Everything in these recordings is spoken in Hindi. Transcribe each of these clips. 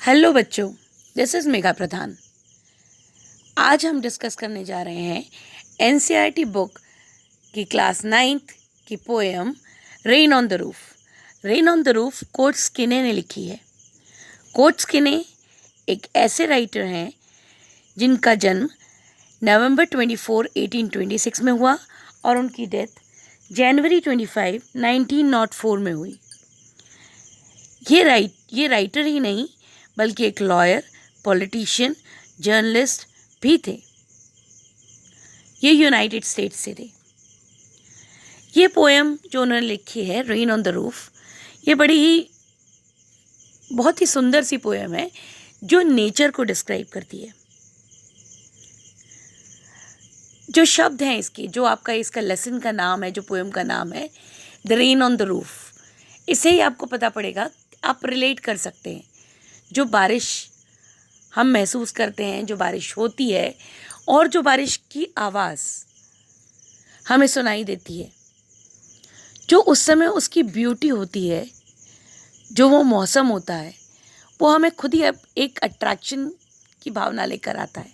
हेलो बच्चों, दिस इज़ मेघा प्रधान। आज हम डिस्कस करने जा रहे हैं एनसीईआरटी बुक की क्लास 9th की poem rain on the roof. Rain on the roof कोर्ट स्किने ने लिखी है। कोर्ट स्किने एक ऐसे राइटर हैं जिनका जन्म नवंबर 24, 1826 में हुआ और उनकी डेथ जनवरी 25, 1904 में हुई। ये राइटर ही नहीं बल्कि एक लॉयर, पॉलिटिशियन, जर्नलिस्ट भी थे। ये यूनाइटेड स्टेट्स से थे। ये पोएम जो उन्होंने लिखी है रेन ऑन द रूफ, ये बहुत ही सुंदर सी पोएम है जो नेचर को डिस्क्राइब करती है। जो शब्द हैं इसका लेसन का नाम है, जो पोएम का नाम है the rain on the roof, इससे ही आपको पता पड़ेगा, आप रिलेट कर सकते हैं। जो बारिश हम महसूस करते हैं, जो बारिश होती है और जो बारिश की आवाज़ हमें सुनाई देती है, जो उस समय उसकी ब्यूटी होती है, जो वो मौसम होता है, वो हमें खुद ही एक अट्रैक्शन की भावना लेकर आता है।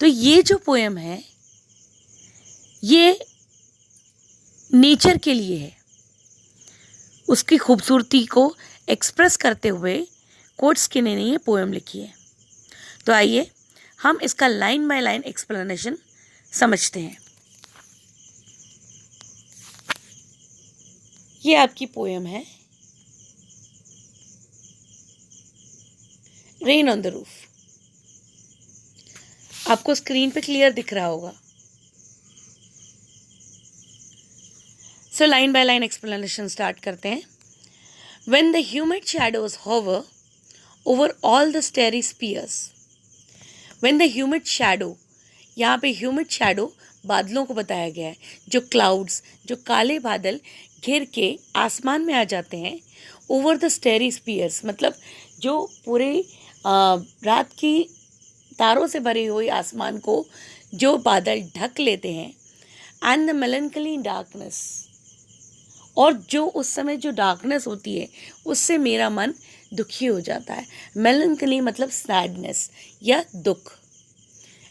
तो ये जो पोएम है ये नेचर के लिए है, उसकी खूबसूरती को एक्सप्रेस करते हुए कोर्ट स्किने ने ये पोएम लिखी है। तो आइए हम इसका लाइन बाय लाइन एक्सप्लेनेशन समझते हैं। ये आपकी पोएम है रेन ऑन द रूफ। आपको स्क्रीन पे क्लियर दिख रहा होगा। So line by line explanation start करते हैं। When the humid shadows hover over all the starry spheres, when the humid shadow, यहाँ पे humid shadow बादलों को बताया गया है, जो clouds, जो काले बादल घिर के आसमान में आ जाते हैं, over the starry spheres मतलब जो पूरे रात की तारों से भरे हुए आसमान को जो बादल ढक लेते हैं, and the melancholy darkness, और जो उस समय जो डार्कनेस होती है उससे मेरा मन दुखी हो जाता है। मेलंकली मतलब सैडनेस या दुख।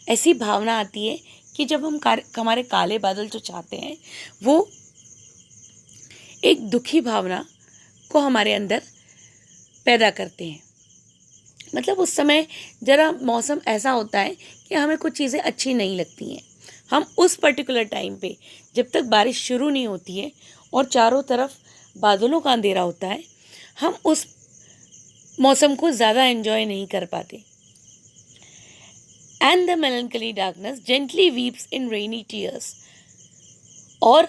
ऐसी भावना आती है कि जब हम हमारे काले बादल जो चाहते हैं वो एक दुखी भावना को हमारे अंदर पैदा करते हैं। मतलब उस समय ज़रा मौसम ऐसा होता है कि हमें कुछ चीज़ें अच्छी नहीं लगती हैं। हम उस पर्टिकुलर टाइम पे जब तक बारिश शुरू नहीं होती है और चारों तरफ बादलों का अंधेरा होता है, हम उस मौसम को ज़्यादा एंजॉय नहीं कर पाते। And the melancholy darkness gently weeps in rainy tears, और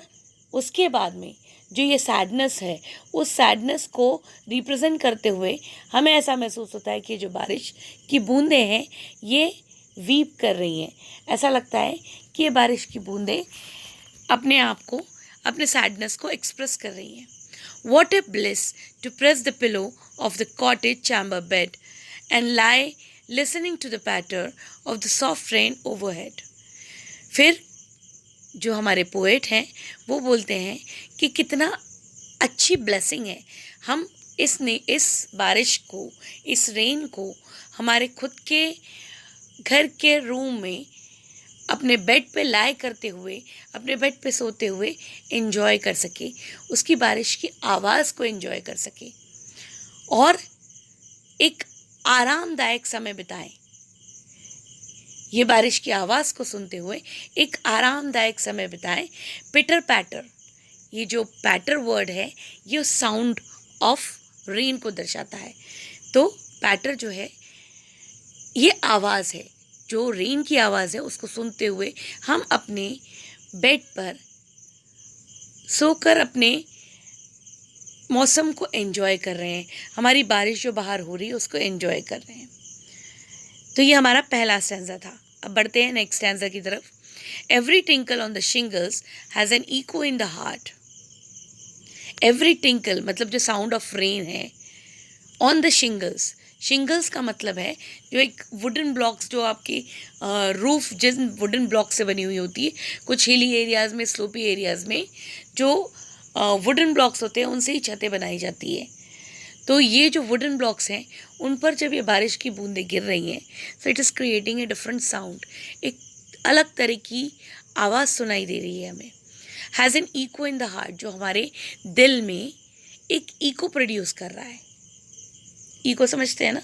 उसके बाद में जो ये सैडनेस है, उस सैडनेस को रिप्रेजेंट करते हुए हमें ऐसा महसूस होता है कि जो बारिश की बूंदें हैं ये वीप कर रही हैं। ऐसा लगता है कि ये बारिश की बूंदें अपने आप को, अपने सैडनेस को एक्सप्रेस कर रही हैं। What a bliss to press the pillow of the cottage chamber bed and lie listening to the patter of the soft rain overhead. फिर जो हमारे पोएट हैं वो बोलते हैं कि कितना अच्छी ब्लेसिंग है हम इस बारिश को, इस रेन को हमारे खुद के घर के रूम में अपने बेड पे लाए करते हुए, अपने बेड पे सोते हुए एंजॉय कर सके, उसकी बारिश की आवाज़ को एंजॉय कर सके और एक आरामदायक समय बिताएं। ये बारिश की आवाज़ को सुनते हुए एक आरामदायक समय बिताएं। पिटर पैटर, ये जो पैटर वर्ड है ये साउंड ऑफ रेन को दर्शाता है। तो पैटर जो है ये आवाज़ है, जो रेन की आवाज़ है उसको सुनते हुए हम अपने बेड पर सोकर अपने मौसम को एंजॉय कर रहे हैं, हमारी बारिश जो बाहर हो रही है उसको एंजॉय कर रहे हैं। तो ये हमारा पहला स्टैंजा था। अब बढ़ते हैं नेक्स्ट स्टैंजा की तरफ। Every tinkle on the shingles has an echo in the heart. Every tinkle मतलब जो साउंड ऑफ रेन है, ऑन द शिंगल्स, शिंगल्स का मतलब है जो एक वुडन ब्लॉक्स, जो आपकी रूफ जिन वुडन ब्लॉक से बनी हुई होती है, कुछ हिली एरियाज़ में, स्लोपी एरियाज़ में जो वुडन ब्लॉक्स होते हैं उनसे ही छतें बनाई जाती है। तो ये जो वुडन ब्लॉक्स हैं उन पर जब ये बारिश की बूंदें गिर रही हैं, so it is creating a different sound, एक अलग तरह की आवाज़ सुनाई दे रही है हमें। Has an echo in the heart, जो हमारे दिल में एक इको प्रोड्यूस कर रहा है। इको समझते हैं ना,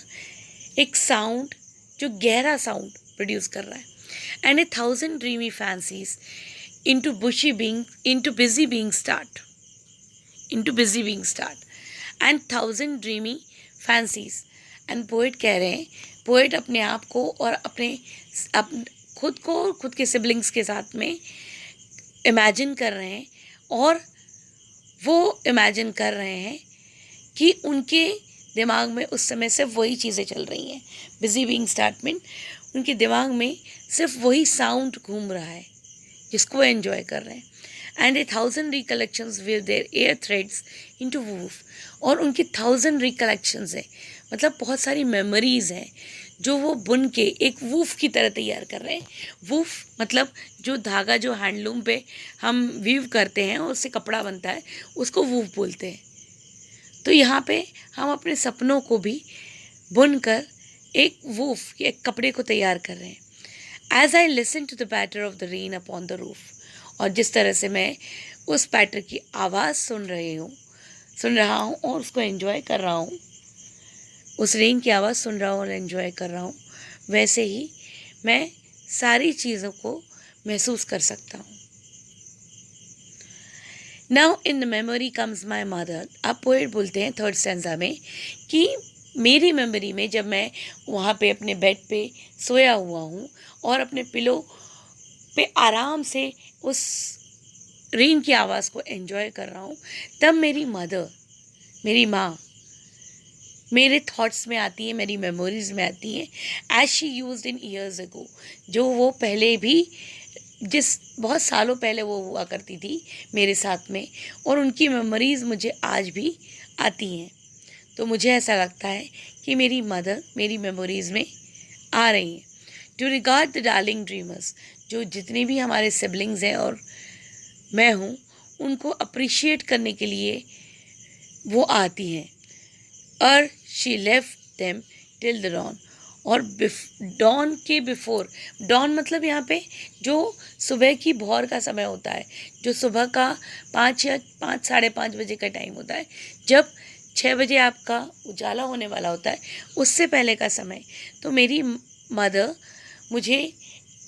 एक साउंड जो गहरा साउंड प्रोड्यूस कर रहा है। And A thousand dreamy fancies into busy being start and thousand dreamy fancies। And poet कह रहे हैं, पोएट अपने आप को और खुद को और खुद के सिबलिंग्स के साथ में इमेजिन कर रहे हैं, और वो इमेजिन कर रहे हैं कि उनके दिमाग में उस समय सिर्फ वही चीज़ें चल रही हैं। बिजी बीइंग स्टार्ट में उनके दिमाग में सिर्फ वही साउंड घूम रहा है जिसको वो एंजॉय कर रहे हैं। And A thousand recollections with their air threads into woof, और उनकी 1000 रिकलेक्शंस है, मतलब बहुत सारी मेमोरीज हैं जो वो बुन के एक वूफ की तरह तैयार कर रहे हैं। वूफ मतलब जो धागा जो हैंडलूम पे हम वीव करते हैं और उससे कपड़ा बनता है, उसको वूफ बोलते हैं। तो यहाँ पे हम अपने सपनों को भी बुनकर एक वूफ, एक कपड़े को तैयार कर रहे हैं। As I listen to the patter of the rain upon the roof, और जिस तरह से मैं उस पैटर की आवाज़ सुन रहा हूँ और उसको एंजॉय कर रहा हूँ, उस रेन की आवाज़ सुन रहा हूँ और एंजॉय कर रहा हूँ, वैसे ही मैं सारी चीज़ों को महसूस कर सकता हूँ। Now in the memory comes my mother. अब पोएट बोलते हैं थर्ड स्टैंजा में कि मेरी मेमोरी में जब मैं वहाँ पे अपने बेड पे सोया हुआ हूँ और अपने पिलो पे आराम से उस रेन की आवाज़ को एंजॉय कर रहा हूँ, तब मेरी मदर, मेरी माँ मेरे थॉट्स में आती है, मेरी मेमोरीज में आती हैं। As she used in years ago, जो वो पहले भी बहुत सालों पहले वो हुआ करती थी मेरे साथ में, और उनकी मेमोरीज मुझे आज भी आती हैं। तो मुझे ऐसा लगता है कि मेरी मदर मेरी मेमोरीज में आ रही हैं। To regard the darling dreamers, जो जितने भी हमारे सिबलिंग्स हैं और मैं हूँ, उनको अप्रिशिएट करने के लिए वो आती हैं। और she left them till the dawn, और डॉन के बिफोर, डॉन मतलब यहाँ पे जो सुबह की भोर का समय होता है, जो सुबह का 5 या 5 साढ़े 5 बजे का टाइम होता है, जब 6 बजे आपका उजाला होने वाला होता है, उससे पहले का समय। तो मेरी मदर मुझे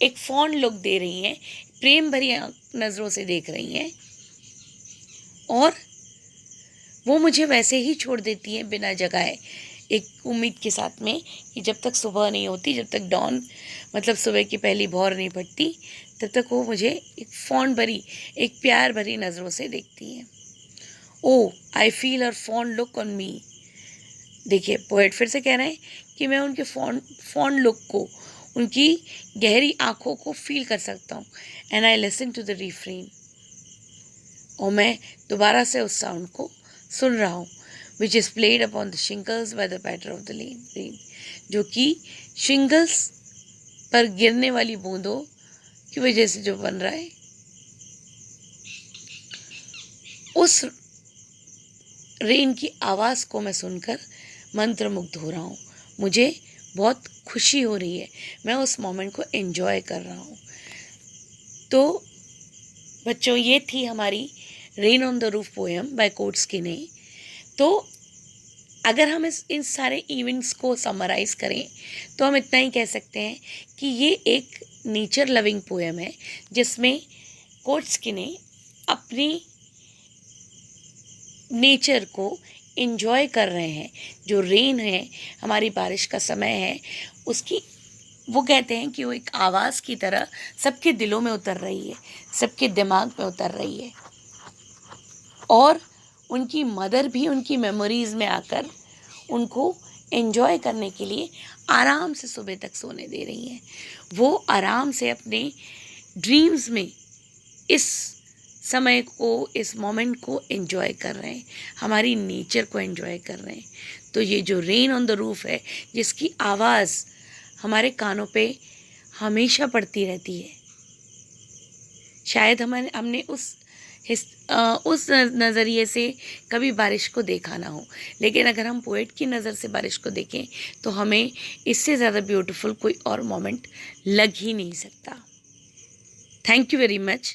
एक फॉन्ड लुक दे रही हैं, प्रेम भरी नज़रों से देख रही हैं, और वो मुझे वैसे ही छोड़ देती हैं बिना जगाए, एक उम्मीद के साथ में कि जब तक सुबह नहीं होती, जब तक डॉन मतलब सुबह की पहली भौर नहीं पड़ती, तब तक वो मुझे एक फॉन्ड भरी, एक प्यार भरी नज़रों से देखती हैं। Oh I feel her fond look on me. देखिए पोएट फिर से कह रहे हैं कि मैं उनके फॉन्ड लुक को, उनकी गहरी आँखों को फील कर सकता हूँ। And I listen to the refrain, और मैं दोबारा से उस साउंड को सुन रहा हूँ, which is played upon the shingles by the patter of the rain, जो कि शिंगल्स पर गिरने वाली बूंदों की वजह से जो बन रहा है, उस रेन की आवाज़ को मैं सुनकर मंत्रमुग्ध हो रहा हूँ। मुझे बहुत खुशी हो रही है, मैं उस मोमेंट को एंजॉय कर रहा हूँ। तो बच्चों, ये थी हमारी rain on the roof poem by Coates Kinney. तो अगर हम इन सारे इवेंट्स को समराइज़ करें तो हम इतना ही कह सकते हैं कि ये एक नेचर लविंग पोएम है, जिसमें कोर्टस्किने अपनी नेचर को एंजॉय कर रहे हैं। जो रेन है, हमारी बारिश का समय है, उसकी वो कहते हैं कि वो एक आवाज़ की तरह सबके दिलों में उतर रही है, सबके दिमाग में उतर रही है, और उनकी मदर भी उनकी मेमोरीज़ में आकर उनको एंजॉय करने के लिए आराम से सुबह तक सोने दे रही हैं। वो आराम से अपने ड्रीम्स में इस समय को, इस मोमेंट को एंजॉय कर रहे हैं, हमारी नेचर को एंजॉय कर रहे हैं। तो ये जो रेन ऑन द रूफ है, जिसकी आवाज़ हमारे कानों पे हमेशा पड़ती रहती है, शायद हमने उस उस नज़रिए से कभी बारिश को देखा ना हो। लेकिन अगर हम पोएट की नज़र से बारिश को देखें तो हमें इससे ज़्यादा ब्यूटीफुल कोई और मोमेंट लग ही नहीं सकता। Thank you very much.